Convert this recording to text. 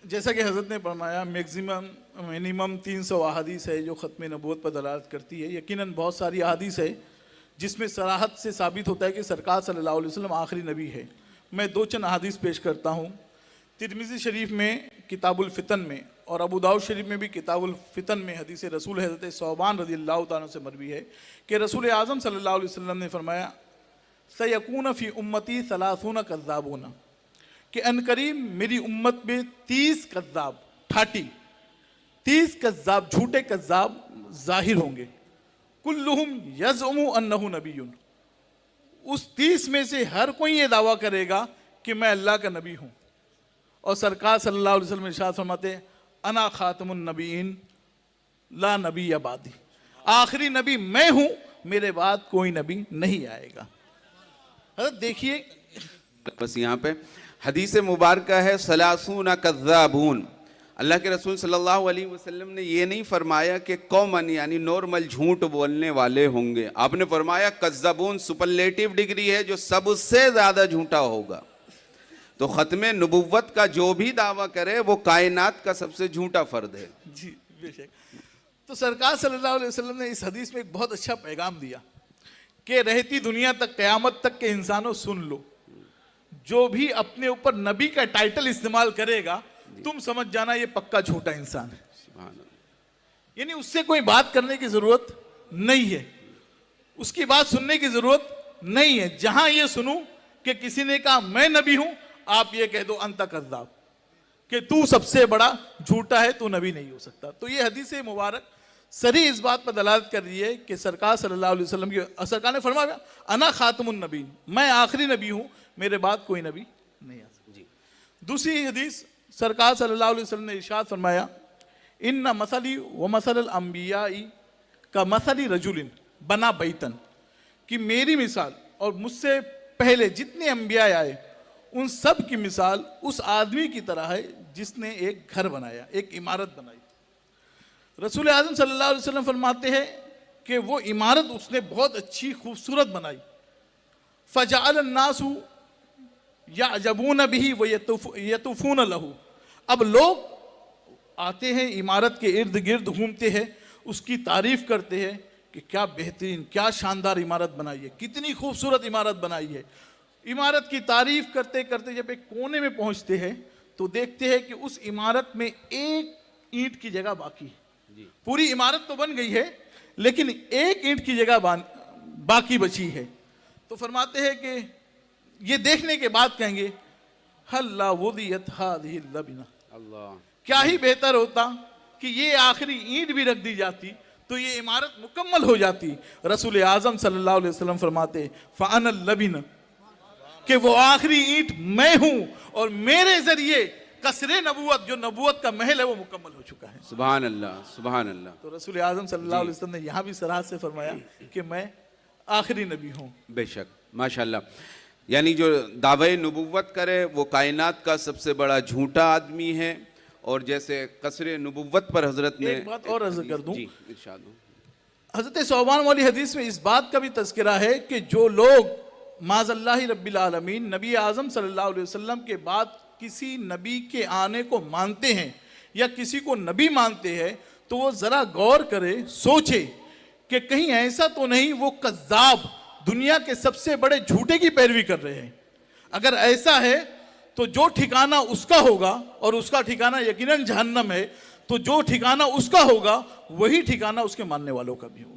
जैसा कि हज़रत ने फरमाया मिनिमम 300 अहादीस है जो ख़त्म नबूवत पर दलालत करती है। यकीनन बहुत सारी अहादीस है जिसमें सराहत से साबित होता है कि सरकार सल्लल्लाहु अलैहि वसल्लम आखिरी नबी है। मैं दो चंद अहादीस पेश करता हूँ। तिरमिज़ी शरीफ में किताबुल फितन में और अबू दाऊद शरीफ में भी किताबुल फितन में हदीस रसूल हज़रत सौबान रज़ियल्लाहु ताला से मरवी है कि रसूल आज़म सल्लल्लाहु अलैहि वसल्लम ने फरमाया सयकून फ़ी उम्मती सलासून कज़्ज़ाबून कि अनकरीब मेरी उम्मत में 30 कज़्ज़ाब ठाटी 30 कज़्ज़ाब झूठे कज़्ज़ाब ज़ाहिर होंगे। कुल्लुहुम यज़उमु अन्नहु नबियुन, उस 30 में से हर कोई ये दावा करेगा कि मैं अल्लाह का नबी हूँ। और सरकार सल्लल्लाहु अलैहि वसल्लम इरशाद फरमाते अना खातमुन नबीन ला नबी अबादी, आखिरी नबी मैं हूँ, मेरे बाद कोई नबी नहीं आएगा। देखिए बस यहाँ पे हदीस मुबारक है सलासूना कज़्ज़ाबून। अल्लाह के रसूल सल्लल्लाहु अलैहि वसल्लम ने ये नहीं फरमाया कि कौमन यानी नॉर्मल झूठ बोलने वाले होंगे। आपने फरमाया कज़्ज़ाबून सुपरलेटिव डिग्री है, जो सबसे ज़्यादा झूठा होगा। तो ख़त्मे नबुव्वत का जो भी दावा करे वो कायनात का सबसे झूठा फर्द है। जी बेशक। तो सरकार सल्लल्लाहु अलैहि वसल्लम ने इस हदीस में एक बहुत अच्छा पैगाम दिया कि रहती दुनिया तक क़यामत तक के इंसानों सुन लो, जो भी अपने ऊपर नबी का टाइटल इस्तेमाल करेगा तुम समझ जाना ये पक्का झूठा इंसान है। यानी उससे कोई बात करने की जरूरत नहीं है, उसकी बात सुनने की जरूरत नहीं है। जहां ये सुनूं कि किसी ने कहा मैं नबी हूं, आप ये कह दो अंत कज़्ज़ाब, कि तू सबसे बड़ा झूठा है, तू नबी नहीं हो सकता। तो ये हदीस मुबारक सरी इस बात पर दलालत कर रही है कि सरकार सल्लल्लाहु अलैहि वसल्लम की सरकार ने फरमाया अना खातमुन नबीन, मैं आखिरी नबी हूं, मेरे बाद कोई नबी नहीं आ सकता। दूसरी हदीस सरकार सल्लल्लाहु अलैहि वसल्लम ने इरशाद फरमाया इन्ना मसली व मसलल अंबियाई का मसली रजुलिन बना बैतन, कि मेरी मिसाल और मुझसे पहले जितने अंबिया आए उन सब की मिसाल उस आदमी की तरह है जिसने एक घर बनाया, एक इमारत बनाई। रसूल आज़म सल्लल्लाहु अलैहि वसल्लम फरमाते हैं कि वो इमारत उसने बहुत अच्छी खूबसूरत बनाई। फ़जअल अन्नासु यअजबून बिही व यतूफून लहू, अब लोग आते हैं इमारत के इर्द गिर्द घूमते हैं, उसकी तारीफ करते हैं कि क्या बेहतरीन क्या शानदार इमारत बनाई है, कितनी खूबसूरत इमारत बनाई है। इमारत की तारीफ करते करते जब एक कोने में पहुंचते हैं तो देखते हैं कि उस इमारत में एक ईंट की जगह बाकी है। पूरी इमारत तो बन गई है लेकिन एक ईंट की जगह बाकी बची है। तो फरमाते हैं कि ये देखने के बाद कहेंगे हल्ला वुदियत हादिही लबिना, अल्लाह क्या ही बेहतर होता कि ये आखिरी ईंट भी रख दी जाती तो ये इमारत मुकम्मल हो जाती। रसूल आज़म सल्लल्लाहु अलैहि वसल्लम फरमाते फ़अनल लबिना, कि वो आखिरी ईंट मैं हूं और मेरे जरिए कसरे नबूवत जो नबूवत का महल है वो मुकम्मल हो चुका है। सुभान अल्लाह सुभान अल्लाह। तो रसूल आज़म सल्लल्लाहु अलैहि वसल्लम ने यहाँ भी सराहत से फरमाया कि मैं आखिरी नबी हूँ। बेशक माशाल्लाह, यानी जो दावे नबुव्वत करे वो कायनात का सबसे बड़ा झूठा आदमी है। और जैसे कसरे नबुव्वत पर हजरत ने एक बात और अर्ज कर दूं, इरशाद हो। हजरत सौबान वाली हदीस में इस बात का भी तज़किरा है कि जो लोग माज़ल्लाहि रब्बिल आलमीन नबी आज़म सल्लल्लाहु अलैहि वसल्लम के बाद किसी नबी के आने को मानते हैं या किसी को नबी मानते हैं तो वो ज़रा गौर करे, सोचे कि कहीं ऐसा तो नहीं वो कज़्ज़ाब दुनिया के सबसे बड़े झूठे की पैरवी कर रहे हैं। अगर ऐसा है तो जो ठिकाना उसका होगा और उसका ठिकाना यकीनन जहन्नम है, तो जो ठिकाना उसका होगा वही ठिकाना उसके मानने वालों का भी होगा।